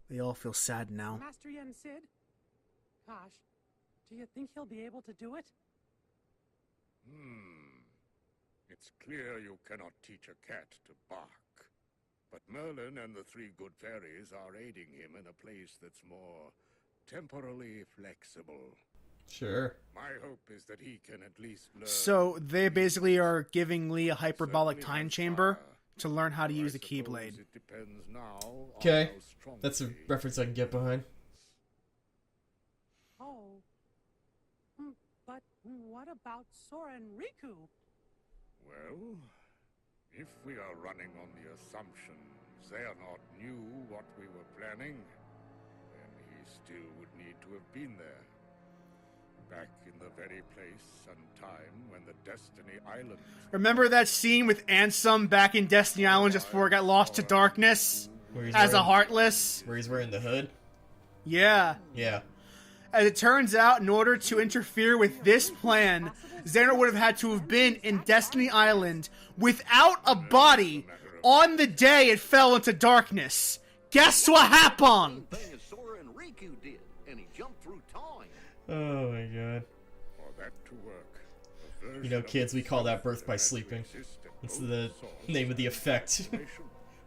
They all feel sad now. Master Yen Sid? Gosh, do you think he'll be able to do it? It's clear you cannot teach a cat to bark. But Merlin and the three good fairies are aiding him in a place that's more temporally flexible. Sure. My hope is that he can at least learn... So they basically are giving Lee a hyperbolic time chamber to learn how to use the Keyblade. It depends now on Okay. how strong That's a he is. reference I can get behind. Oh. But what about Sora and Riku? Well, if we are running on the assumption Sora-Nort knew what we were planning, then he still would need to have been there. Back in the very place and time when the Destiny Islands... Remember that scene with Ansem back in Destiny Islands just before it got lost to darkness? Where he's As a wearing- Heartless? Where he's wearing the hood? Yeah. Yeah. As it turns out, in order to interfere with this plan, Xehanort would have had to have been in Destiny Island without a body on the day it fell into darkness. Guess what happened? Thing as Sora and Riku did, and he jumped through time. Oh my god. For that to work, a version You know, of kids, we call that itself birth by had to sleeping. exist in It's both the source name of the effect. and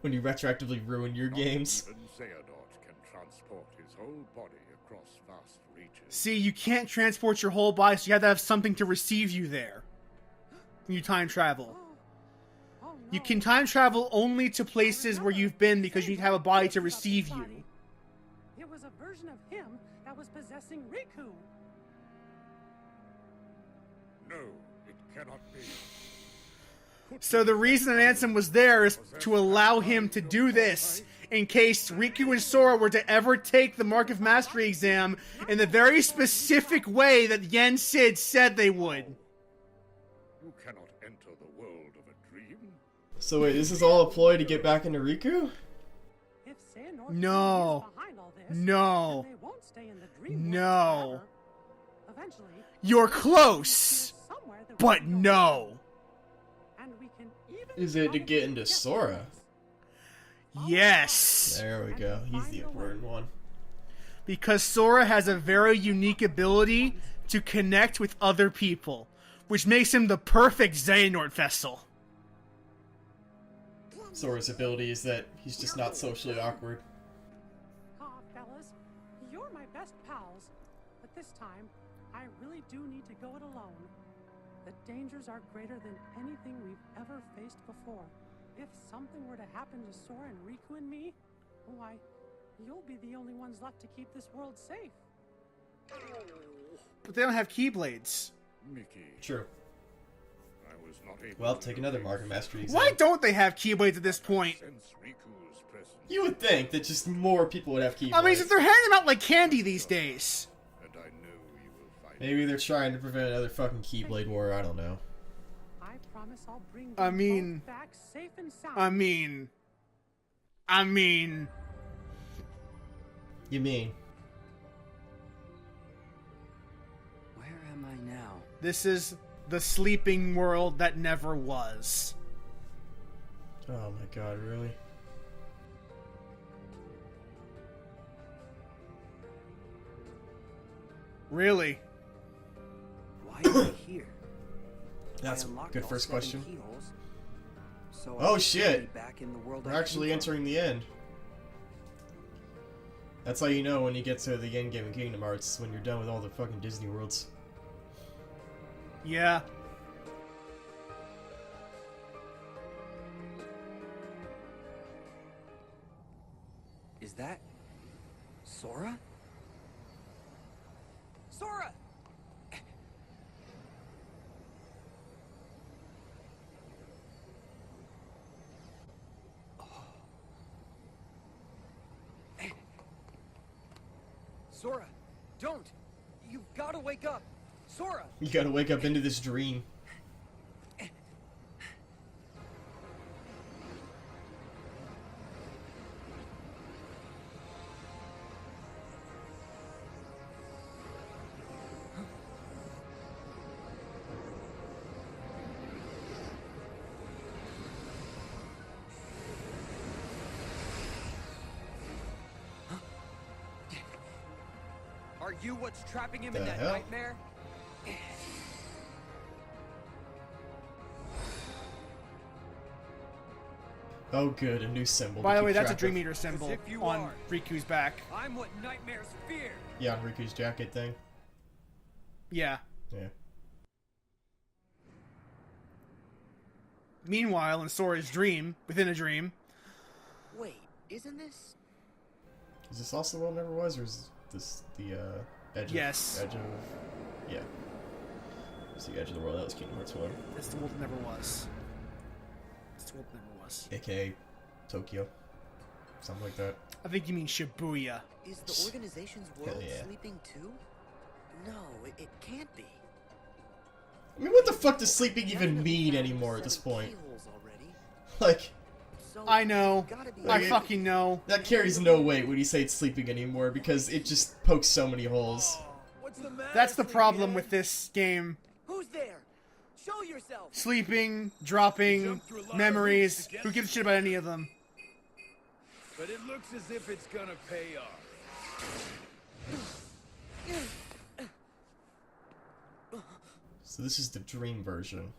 When you retroactively ruin your games. Even Sora-Nort can transport his whole body across vast reaches. See, you can't transport your whole body, so you have to have something to receive you there. When you time travel. Oh no. You can time travel only to places where you've been because you need to have a body to receive you. It was a version of him that was possessing Riku. No, it cannot be. So the reason that Ansem was there is to allow him to do this in case Riku and Sora were to ever take the Mark of Mastery exam in the very specific way that Yen Sid said they would. You cannot enter the world of a dream. So wait, this is all a ploy to get back into Riku? If Sora-Nort No. is behind all this, No. then they won't stay in the dream No. world forever. Eventually, You're close, somewhere that we but can go no. and we can even Is it to probably get into get Sora? this. Yes. There we go. He's the important one. Because Sora has a very unique ability to connect with other people, which makes him the perfect Xehanort vessel. Sora's ability is that he's just not socially awkward. Ah, fellas, you're my best pals. But this time, I really do need to go it alone. The dangers are greater than anything we've ever faced before. If something were to happen to Sora and Riku and me, why, you'll be the only ones left to keep this world safe. But they don't have Keyblades. Mickey, True. I was not able Well, to take another Mark of Mastery exam. Why don't they have Keyblades at this point? sense Riku's presence. You would think that just more people would have keyblades. I mean, since they're handing them out like candy these days. And I know you will find Maybe they're trying to prevent another fucking Keyblade war, I don't know. I promise I'll bring I you mean- both back safe and sound. I mean... You mean? Where am I now? This is the sleeping world that never was. Oh my god, really? Really? Why am I here? That's I unlocked good all first 7 question. keyholes, so Oh, I should shit. be back in the world We're I actually came from. entering the end. That's how you know when you get to the end game of Kingdom Hearts, when you're done with all the fucking Disney worlds. Yeah. Is that Sora? Sora! Sora, don't! You've got to wake up! Sora! You gotta wake up into this dream. Are you what's trapping him The in that hell? nightmare? Oh, good, a new symbol. By to the way, keep that's a track Dream of. Eater symbol if you on are. Riku's back. I'm what nightmares fear. Yeah, on Riku's jacket thing. Yeah. Yeah. Meanwhile, in Sora's dream, within a dream, Wait, isn't this? Is this also the world never was, or is this the edge? Yes. Edge of. Yeah. It's the edge of the world. That was Kingdom Hearts 1. it's the world that never was. It's the world that never was. AKA Tokyo. Something like that. I think you mean Shibuya. Is the organization's Hell world yeah. sleeping too? No, it can't be. I mean, what the fuck does sleeping even Definitely mean found anymore at this 7 point? keyholes already. Like, So I know. gotta be I Like, fucking know. that carries no weight when you say it's sleeping anymore, because it just pokes so many holes. What's the matter? That's the problem sleepyhead? with this game. Who's there? Show yourself. Sleeping, dropping, Jumped through a lot of memories. hoops to get Who gives a shit about any of them? But it looks as if it's gonna pay off. So this is the dream version.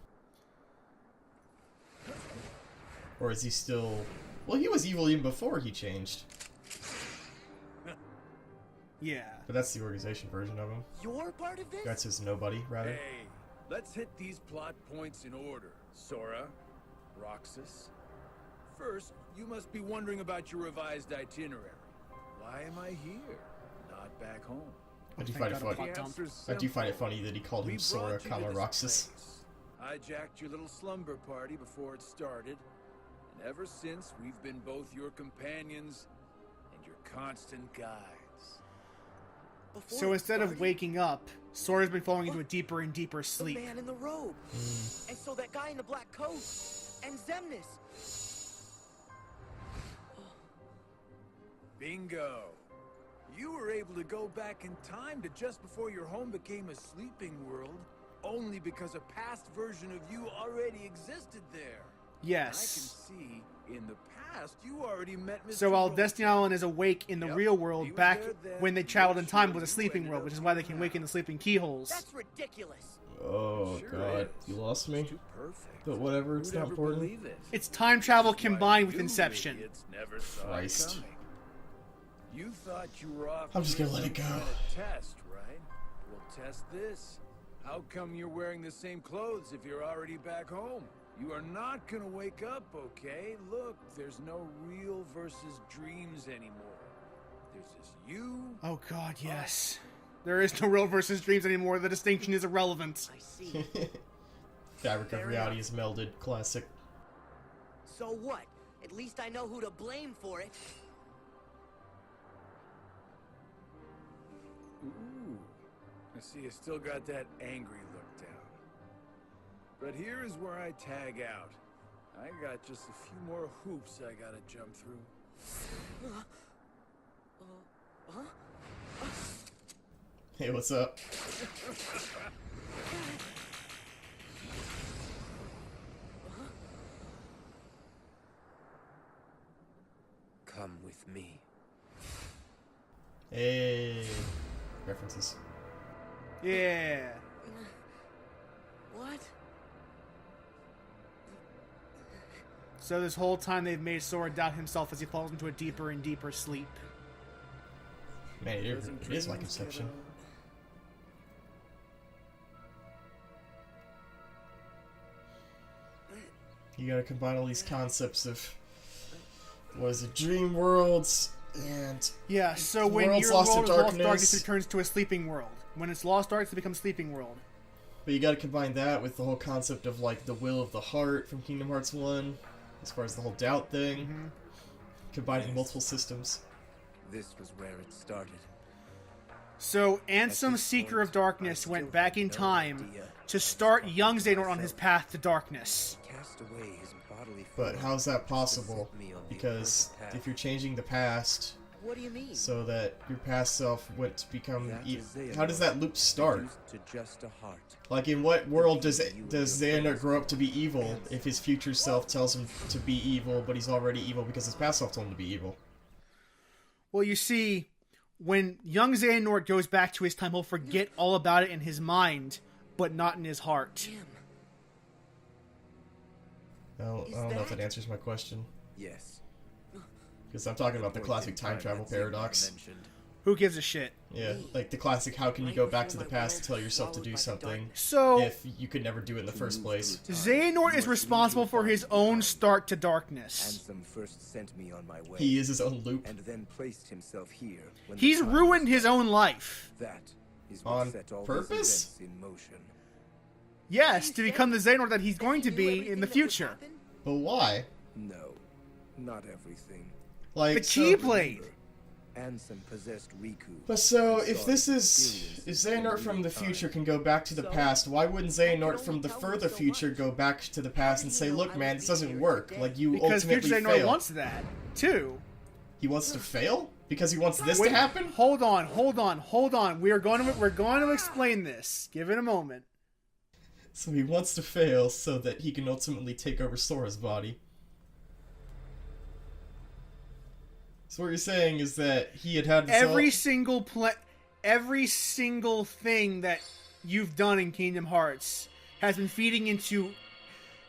Or is he still... Well, he was evil even before he changed. Yeah. But that's the organization version of him. You're part of this? That's his nobody, rather. Hey, let's hit these plot points in order. Sora, Roxas. First, you must be wondering about your revised itinerary. Why am I here? Not back home. I do Thank find it God, funny. plot dump. I do find it funny that he called We him Sora, brought you to comma this Roxas. place. I jacked your little slumber party before it started, and ever since we've been both your companions and your constant guides. Before So it instead of started, waking up, Sora's been falling into a deeper and deeper the sleep. man in the robe, and so that guy in the black coat, and Zemnis. Bingo! You were able to go back in time to just before your home became a sleeping world, only because a past version of you already existed there. Yes. I can see in the past you already met Mr. So while Rose. Destiny Island is awake in the Yep, real he world, was back there then, when they make traveled in time sure was a you sleeping ended world, up which is why they here can wake in now. the sleeping keyholes. That's ridiculous. Oh, Sure God. is. You lost me? It's too perfect. But whatever, it's Who'd not ever important. believe it? It's time travel That's why combined with you Inception. idiots never saw it Christ. coming. You thought you were off. I'm just gonna doing let it some go. kind of test, right? We'll test this. How come you're wearing the same clothes if you're already back home? You are not gonna wake up, okay? Look, there's no real versus dreams anymore. There's just you. Oh God, yes. There is no real versus dreams anymore. The distinction is irrelevant. I see. Fabric of Fair reality enough. is melded. Classic. So what? At least I know who to blame for it. Ooh. I see you still got that angry look down. But here is where I tag out. I got just a few more hoops I gotta jump through. Huh? Hey, what's up? Come with me. Hey. References. Yeah. What? So this whole time they've made Sora doubt himself as he falls into a deeper and deeper sleep. Man, it Doesn't is like dreams Inception. get, You gotta combine all these concepts of... What is it? Dream worlds and... Yeah, so when World's your lost world in is lost darkness, darkness. it turns to a sleeping world. When it's lost darkness, it becomes sleeping world. But you gotta combine that with the whole concept of, like, the will of the heart from Kingdom Hearts 1, as far as the whole doubt thing, combined with multiple systems. This was where it started. So Ansem, this Seeker point, of Darkness, I went still back have in no time idea to start what young to Xehanort on his myself. path to darkness. Cast away his bodily But form how's that just to possible? set me on the Because perfect path. if you're changing the past What do you mean? so that your past self went to become That evil, is how does that loop start? reduced to just a heart. Like, in what world does You and does your Xehanort friends grow up to be evil if his future self tells him to be evil, but he's already evil because his past self told him to be evil? Well, you see, when young Sora-Nort goes back to his time, he'll forget all about it in his mind, but not in his heart. I don't know if that answers my question. Yes. Because I'm talking about the classic time travel paradox. Who gives a shit? Yeah, like the classic, how can you go back to the past to tell yourself to do something So, if you could never do it in the first place? Sora-Nort is responsible for his own start to darkness. Ansem first sent me on my way. He is his own loop. And then placed himself here. When the He's time ruined was his right. own life. That is what On set all purpose? these events in motion. Yes, to become the Sora-Nort that he's going to be in the future. But why? No, not everything. Like, The Keyblade! Ansem possessed Riku. But so, and if sought this to is... experience If it in Xehanort from the real future time. can go back to the past, why wouldn't Xehanort from the further future go back to the past and say, look man, this doesn't work, like you Because ultimately future Sora-Nort failed. wants that, too. He wants to fail? Because he wants this Wait, to happen? Hold on. We're going to explain this. Give it a moment. So he wants to fail so that he can ultimately take over Sora's body. So what you're saying is that he had this Every single thing that you've done in Kingdom Hearts has been feeding into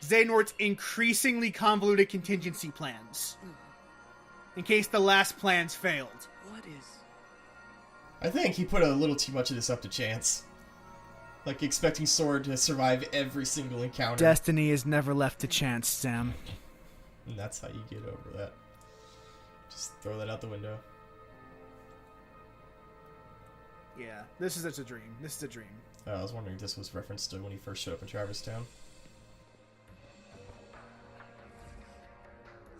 Xehanort's increasingly convoluted contingency plans. In case the last plans failed. What is... I think he put a little too much of this up to chance. Like, expecting Sora to survive every single encounter. Destiny is never left to chance, Sam. And that's how you get over that. Just throw that out the window. Yeah, this is a dream. This is a dream. I was wondering if this was referenced to when he first showed up in Traverse Town.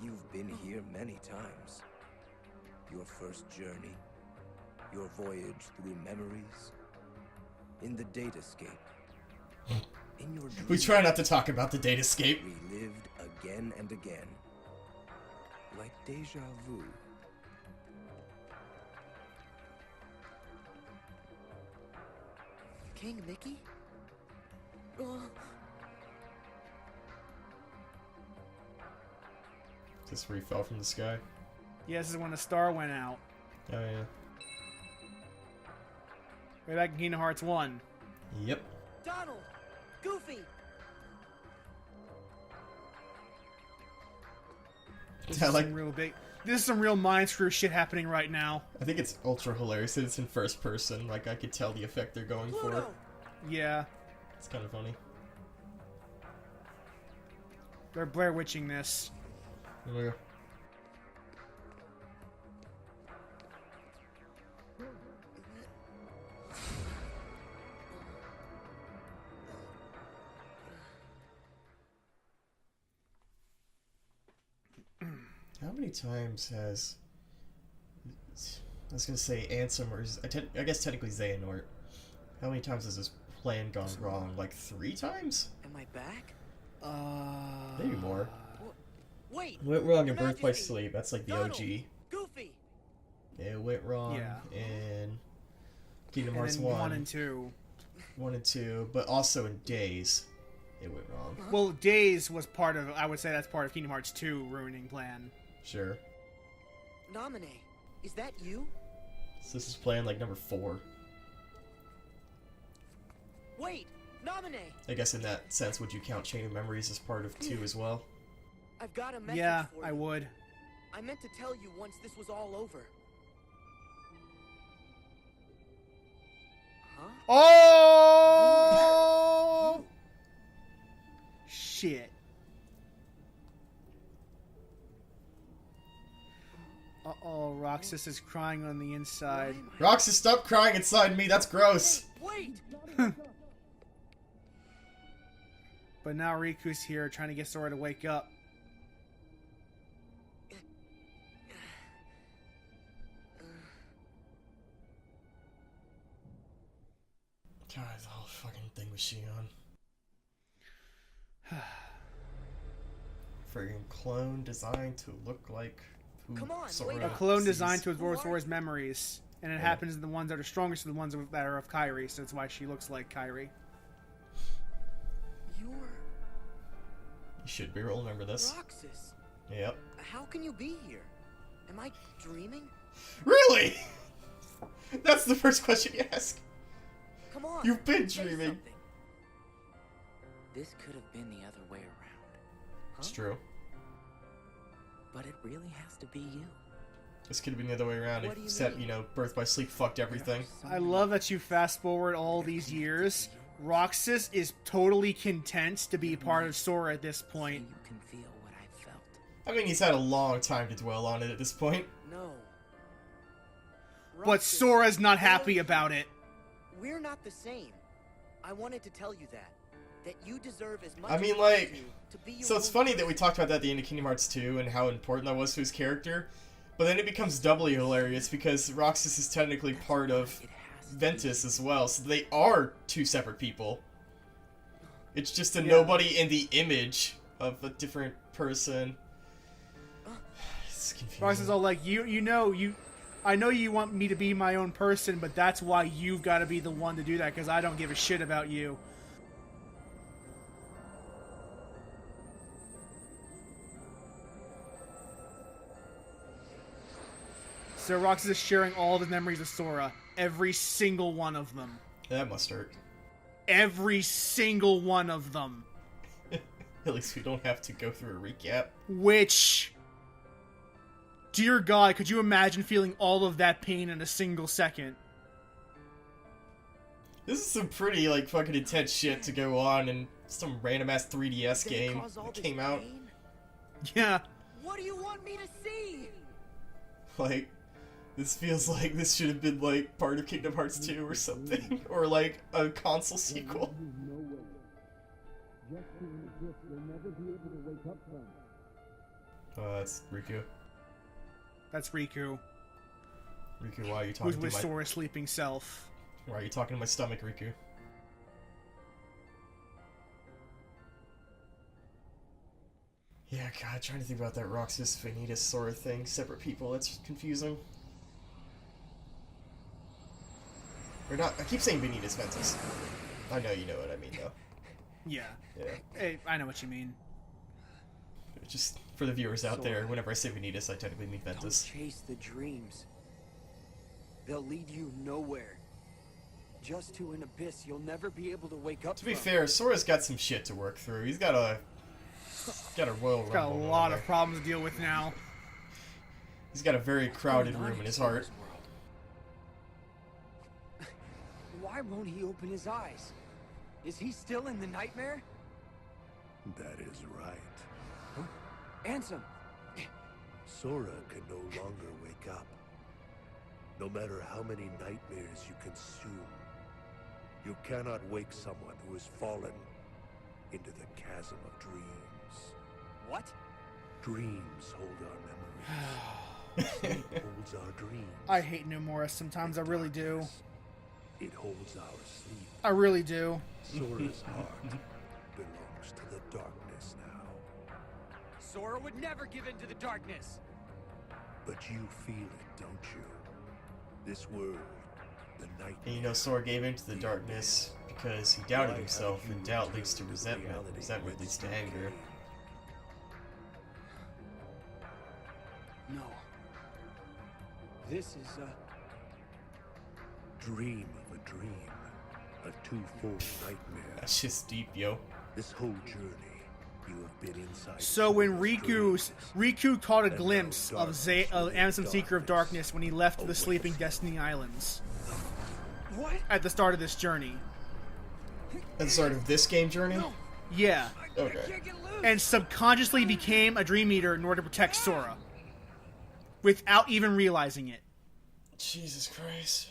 You've been here many times. Your first journey, your voyage through memories, in the datascape, in your dreams. We try not to talk about the datascape. Relived again and again, like deja vu. King Mickey? Oh, Is this where he fell from the sky? Yeah, this is when the star went out. Oh yeah. Way back in Kingdom Hearts 1. Yep. Donald! Goofy! This I is like- some real big... This is some real mind screw shit happening right now. I think it's ultra hilarious that it's in first person. Like, I could tell the effect they're going for. Pluto! Yeah. It's kind of funny. They're Blair Witching this. Yeah. How many times has... I was gonna say Ansem, or I guess technically Xehanort. How many times has this plan gone wrong? Like 3 times? Am I back? Maybe more. Wait! Went wrong in Your Birth by Majesty. Sleep. That's like the Donald! OG. Goofy! It went wrong Yeah. in Kingdom And Hearts then 1 and 2. 1 and 2, but also in Days, it went wrong. Well, Days was part of... I would say that's part of Kingdom Hearts 2 ruining plan. Sure. Namine, is that you? So this is plan like number 4. Wait! Namine! I guess in that sense, would you count Chain of Memories as part of 2 as well? I've got a message Yeah, for you. I would. I meant to tell you once this was all over. Huh? Oh! Shit. Uh-oh, Roxas is crying on the inside. Roxas, stop crying inside me, that's gross! Wait! But now Riku's here trying to get Sora to wake up. God, the whole fucking thing was she on. Friggin' clone designed to look like who Come on, Sora wait A up. clone sees. designed to absorb Who are Sora's memories. And it Yeah. happens the ones that are strongest are the ones that are of Kairi, so that's why she looks like Kairi. You're You should be able to remember this. Roxas. Yep. How can you be here? Am I dreaming? Really? That's the first question you ask. Come on. You've been say dreaming. something. This could have been the other way around. It's true. But it really has to be you. This could have been the other way around, What do you except, mean? you know, birth by sleep fucked everything. I love that you fast forward all these years. Roxas is totally content to be part of Sora at this So point. you can feel what I felt. I mean, he's had a long time to dwell on it at this point. No. But Roxas, Sora's not happy about it. we're not the same. I wanted to tell you that. That you deserve as much I mean, as I like, do to be your so it's own funny that we person. talked about that at the end of Kingdom Hearts 2 and how important that was to his character, but then it becomes doubly hilarious because Roxas is technically part of It has to be Ventus as well, so they are two separate people. It's just a Yeah. nobody in the image of a different person. It's confusing. Roxas is all like, I know you want me to be my own person, but that's why you've got to be the one to do that, because I don't give a shit about you. So Roxas is sharing all of his memories of Sora. Every single one of them. That must hurt. Every single one of them. At least we don't have to go through a recap. Which... Dear God, could you imagine feeling all of that pain in a single second? This is some pretty, like, fucking intense shit to go on in some random-ass 3DS Did it game cause all that this came out. pain? Yeah. What do you want me to see? Like, this feels like this should have been, like, part of Kingdom Hearts 2 or something. Or, like, a console sequel. That's Riku. That's Riku, Riku, why are you talking who's to with my... Sora's sleeping self. Why are you talking to my stomach, Riku? Yeah, God, trying to think about that Roxas, Vanitas, Sora thing. Separate people, that's confusing. Or not, I keep saying Vanitas, Ventus. I know you know what I mean, though. Yeah. Yeah. Hey, I know what you mean. Just for the viewers out there, whenever I say Vanitas, I technically mean Don't Ventus. chase the dreams. They'll lead you nowhere. Just to an abyss you'll never be able to wake up To be from. fair, Sora's got some shit to work through. He's got a Royal He's got a Rumble lot going of there. problems to deal with now. He's got a very crowded Going on room in his Sora's heart. world? Why won't he open his eyes? Is he still in the nightmare? That is right. Ansem! Sora can no longer wake up. No matter how many nightmares you consume, you cannot wake someone who has fallen into the chasm of dreams. What? Dreams hold our memories. Sleep holds our dreams. I hate Nomura sometimes, I really do. It holds our sleep. I really do. Sora's heart belongs to the darkness now. Sora would never give in to the darkness! But you feel it, don't you? This world, the night. And you know Sora gave into the darkness because he doubted himself, and doubt leads to resentment. Resentment leads to anger. No. This is a... Dream of a dream. A twofold nightmare. That's just deep, yo. This whole journey, you have been inside. So when Sora's Riku caught a And glimpse now of darkness Ansem Seeker of darkness Darkness when he left the awaits Sleeping you. Destiny Islands What? at the start of this journey. At the start of this game journey? Yeah. Okay. Can't get loose! And subconsciously became a Dream Eater in order to protect Sora. Without even realizing it. Jesus Christ.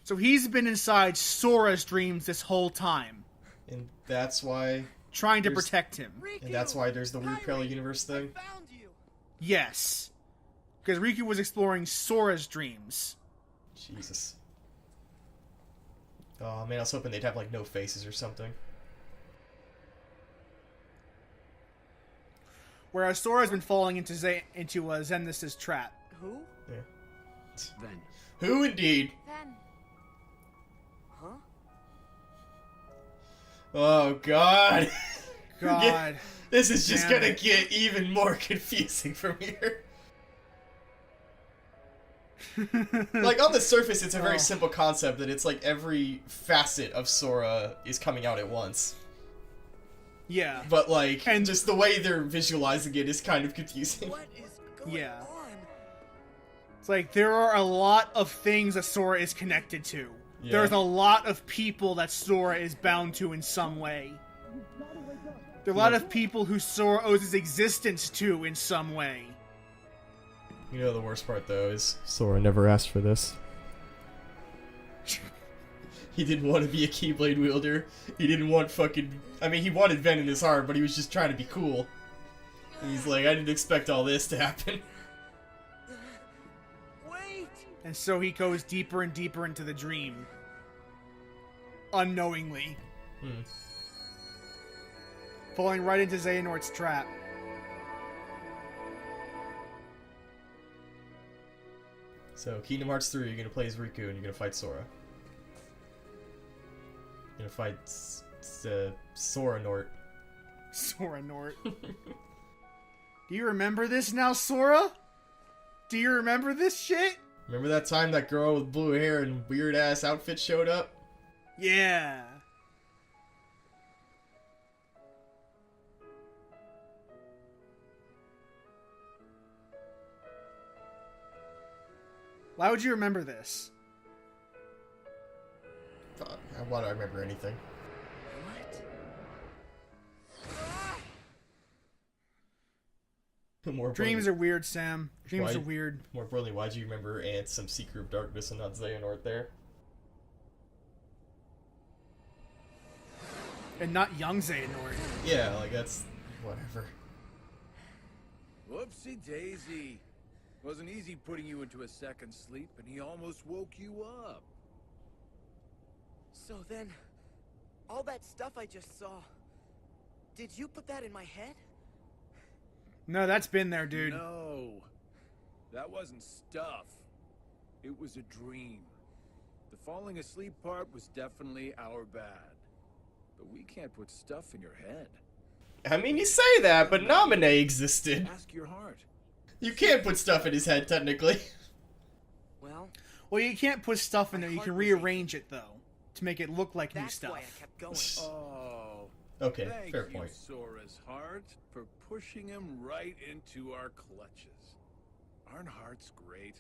So he's been inside Sora's dreams this whole time. And that's why... Trying to There's- protect him. And that's why there's the weird parallel universe thing? Found you. Yes. Because Riku was exploring Sora's dreams. Jesus. Oh man, I was hoping they'd have like no faces or something. Whereas Sora's been falling into Xemnas' trap. Who? Yeah. Then. Who indeed? Then, Huh? Oh god. God. This is just Damn gonna it. get even more confusing from here. Like, on the surface, it's a very simple concept that it's like every facet of Sora is coming out at once. Yeah. But, like, and just the way they're visualizing it is kind of confusing. What is going on? It's like, there are a lot of things that Sora is connected to. Yeah. There's a lot of people that Sora is bound to in some way. There are a lot of people who Sora owes his existence to in some way. You know the worst part, though, is Sora never asked for this. He didn't want to be a Keyblade wielder. He didn't want fucking... I mean, he wanted Ven in his heart, but he was just trying to be cool. And he's like, I didn't expect all this to happen. Wait! And so he goes deeper and deeper into the dream. Unknowingly. Falling right into Xehanort's trap. So, Kingdom Hearts 3, you're gonna play as Riku and you're gonna fight Sora. You're gonna fight Sora-Nort. Sora-Nort. Do you remember this now, Sora? Do you remember this shit? Remember that time that girl with blue hair and weird-ass outfit showed up? Yeah. Why would you remember this? Why do I remember anything? What? Dreams are weird, Sam. Dreams are weird. More importantly, why'd you remember Some Secret of Darkness and not Xehanort there? And not young Xehanort. Yeah, like, that's... whatever. Whoopsie daisy. Wasn't easy putting you into a second sleep, and he almost woke you up. So then, all that stuff I just saw, did you put that in my head? No, that's been there, dude. No, that wasn't stuff. It was a dream. The falling asleep part was definitely our bad. But we can't put stuff in your head. I mean, you say that, but Naminé existed. Ask your heart. You can't put stuff in his head, technically. Well, you can't put stuff in there. You can rearrange it, though, to make it look like new stuff. Why I kept going. Oh. Okay, Thank fair you, point. Sora's heart, for pushing him right into our clutches. Aren't hearts great?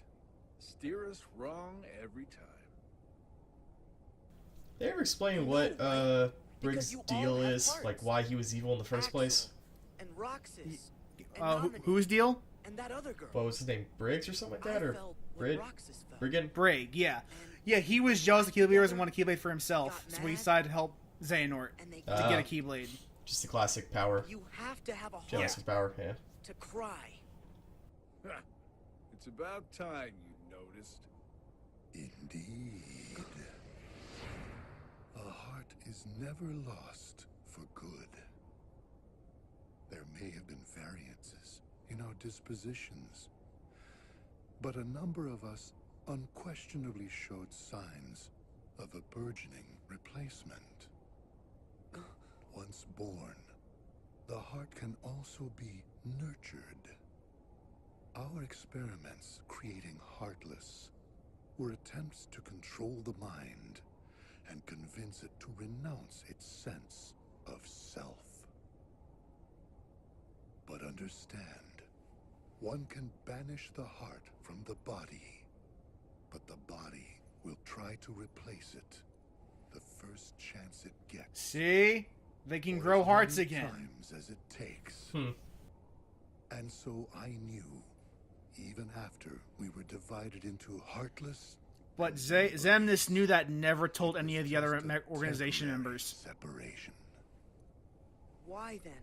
Steer us wrong every time. They ever explain what Briggs' deal is? Like, why he was evil in the first place? And Roxas. And Whose deal? And that other girl. What was his name? Briggs or something like that? Or Brig? Briggan? Brig, yeah. Yeah, he was jealous of Keyblade and wanted a Keyblade for himself, so he decided to help Xehanort to get a Keyblade. Just the classic power. You have to have a heart. Jealous of power, yeah. To cry. It's about time you noticed. Indeed. A heart is never lost for good. There may have been variances in our dispositions, but a number of us unquestionably showed signs of a burgeoning replacement. Once born, the heart can also be nurtured. Our experiments creating Heartless were attempts to control the mind and convince it to renounce its sense of self. But understand, one can banish the heart from the body, but the body will try to replace it the first chance it gets. See? They can grow hearts again. Times as it takes. And so I knew, even after we were divided into Heartless. But Xemnas knew that, never told any of the other organization members. Separation. Why then?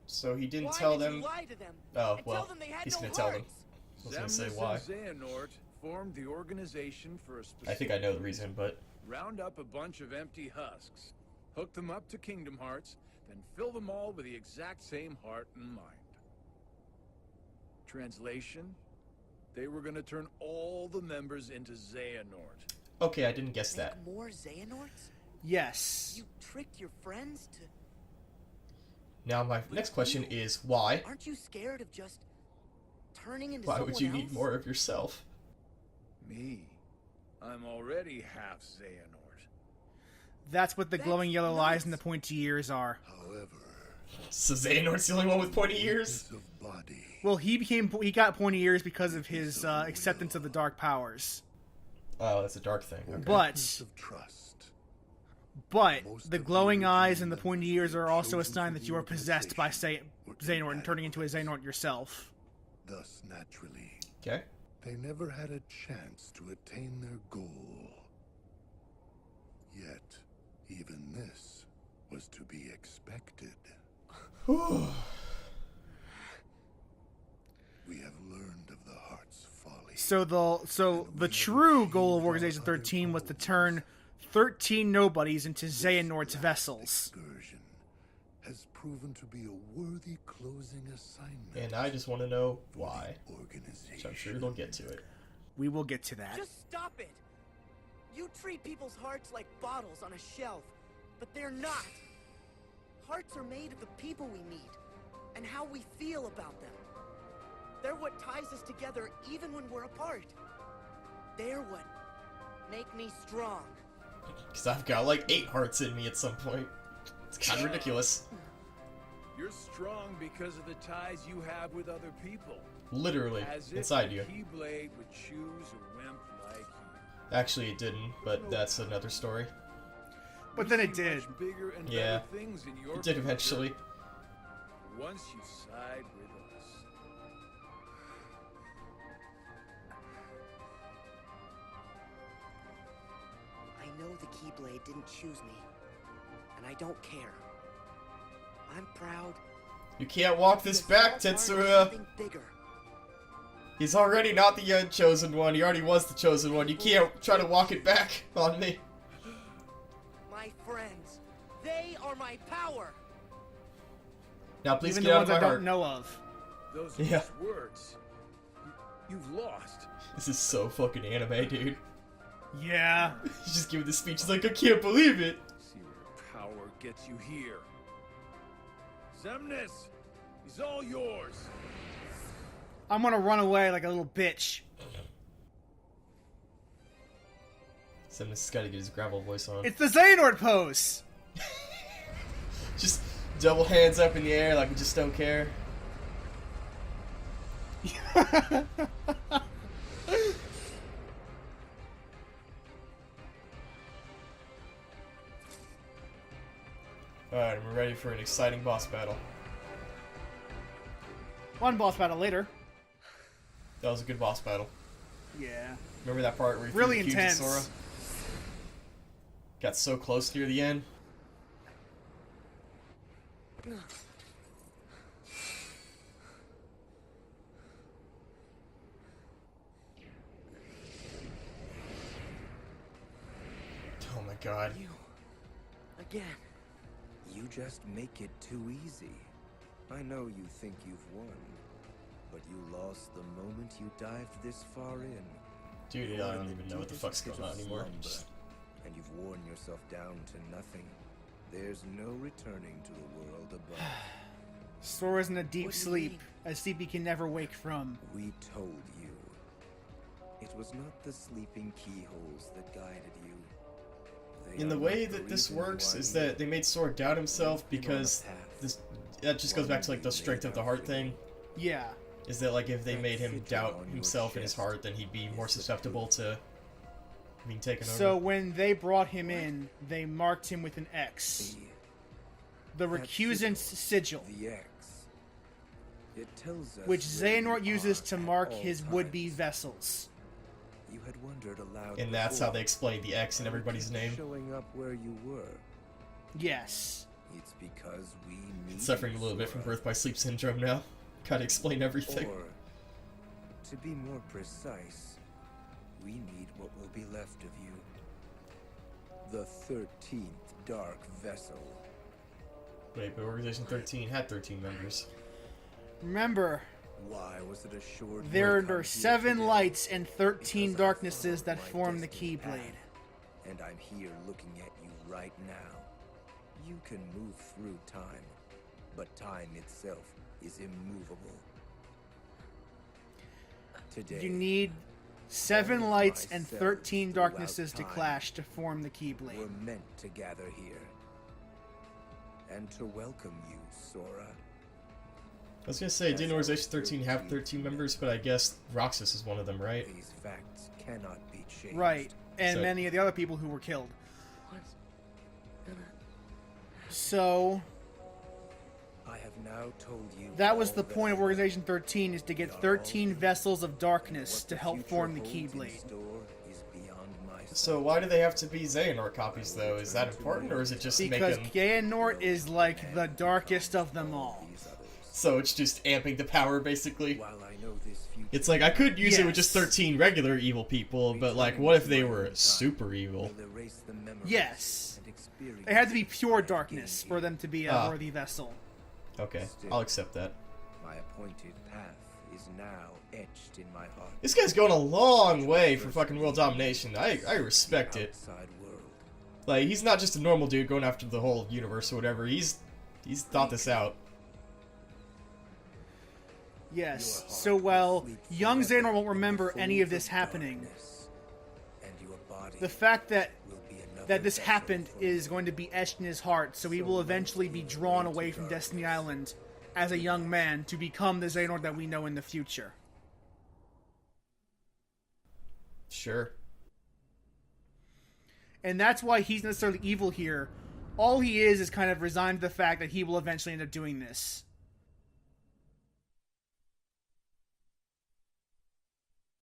So he didn't Why tell did them. you lie to them Oh, and well, tell them they had he's no gonna tell them. hearts? I was gonna say why. And Xehanort formed the organization for a specific I think I know the reason, but round up a bunch of empty husks, hook them up to Kingdom Hearts, then fill them all with the exact same heart and mind. Translation: they were going to turn all the members into Xehanort. okay, I didn't guess that. More Xehanorts? Yes. You tricked your friends to... Now my next question is why? Aren't you scared of just turning into Why someone would you else? need more of yourself? Me? I'm already half Sora-Nort. That's what the glowing yellow eyes and the pointy ears are. However, So Xehanort's the only one with pointy ears? piece of body. Well, he got pointy ears because of his acceptance of the dark powers. Oh, that's a dark thing. Okay. Piece But of trust. the glowing eyes and the pointy ears are also a sign that you are possessed by Xehanort and turning into a Xehanort yourself. Thus, naturally, Okay. they never had a chance to attain their goal. Yet, even this was to be expected. We have learned of the heart's folly. So the true goal of Organization 13 was to turn 13 nobodies into Xehanort's vessels. Excursion has proven to be a worthy closing assignment. And I just want to know why. Organization. So I'm sure they'll get to it. We will get to that. Just stop it! You treat people's hearts like bottles on a shelf, but they're not. Hearts are made of the people we meet, and how we feel about them. They're what ties us together even when we're apart. They're what make me strong. Because I've got like 8 hearts in me at some point. It's kind of ridiculous. You're strong because of the ties you have with other people. Literally, As if inside the you. Keyblade would choose a wimp like you. Actually, it didn't, but that's another story. But then it See did. much bigger and Yeah. better things in your It did future eventually. Once you side with us. I know the Keyblade didn't choose me, and I don't care. I'm proud. You can't walk this back, Tetsuya. Something bigger. He's already not the chosen one. He already was the chosen one. You can't try to walk it back on me. My friends, they are my power. Now please Even get the out ones of I my don't heart. know of. Those Yeah. first words. You've lost. This is so fucking anime, dude. Yeah. He's just giving the speech. He's like, I can't believe it. See where power gets you here. Xemnas, he's all yours. I'm gonna run away like a little bitch. Xemnas has got to get his gravel voice on. It's the Xehanort pose! Just double hands up in the air like we just don't care. Alright, we're ready for an exciting boss battle. One boss battle later. That was a good boss battle. Yeah. Remember that part where he Really threw the cubes at intense. Sora? Got so close near the end. Oh my god. You. Again. You just make it too easy. I know you think you've won, but you lost the moment you dived this far in. Dude, You're I in don't even know what the deepest fuck's pit going on of anymore. slumber, and you've worn yourself down to nothing. There's no returning to the world above. Sora's in a deep What do you sleep, mean? a sleep he can never wake from. We told you. It was not the sleeping keyholes that guided you. They In the are way not that this reason you works are is here. that they made Sora doubt himself You've been on a because path. this that just goes back to like the strength of the heart thing. Yeah. Is that like if they That made him sigil doubt on your himself in his chest heart, then he'd be more is the susceptible to being taken over. So when they brought him in, they marked him with an X. The That recusant's sigil, The X. It tells us which where you Xehanort uses are to at mark all his would-be times. vessels. You had wondered aloud And that's how before, they explain the X in how it everybody's keeps name. Showing up where you were. Yes. It's because we need Suffering a you, little bit from Sora. birth by sleep syndrome now. Gotta explain everything. Or, to be more precise, we need what will be left of you. The 13th Dark Vessel. Wait, but Organization 13 had 13 members. Remember, Why was it assured there we'd come are here 7 today? lights and 13 Because I darknesses followed that my form the destiny Keyblade. path, and I'm here looking at you right now. You can move through time, but time itself is immovable. Today, You need 7 lights and Myself 13 throughout darknesses to time clash to form the Keyblade. We're meant to gather here. And to welcome you, Sora. I was gonna say, didn't Organization 13 have 13 members, but I guess Roxas is one of them, right? These facts cannot be changed. Right, and So- many of the other people who were killed. What's gonna... So, I have now told you that was all the point of I Organization 13, is to get 13 vessels of darkness to help form the Keyblade. So why do they have to be Xehanort copies, though? Is that important, or is it just Because making... Sora-Nort is like the darkest of them all. So it's just amping the power, basically? While I know this future, It's like, I could use it with just Yes. 13 regular evil people, but like, what if they were super evil? will erase the memories Yes. and experiences It had to be pure darkness for them to be a Ah. worthy vessel. Okay, I'll accept that. My appointed path is now etched in my heart. This guy's going a long way for fucking world domination. I respect it. Outside world. Like, he's not just a normal dude going after the whole universe or whatever. He's thought this out. Yes, so well, young Xehanort won't remember any of this happening. And your body The fact that will be another this vessel happened for is going to be etched in his heart, so he will eventually be drawn away from Destiny Island as a young man to become the Xehanort that we know in the future. Sure. And that's why he's necessarily evil here. All he is kind of resigned to the fact that he will eventually end up doing this.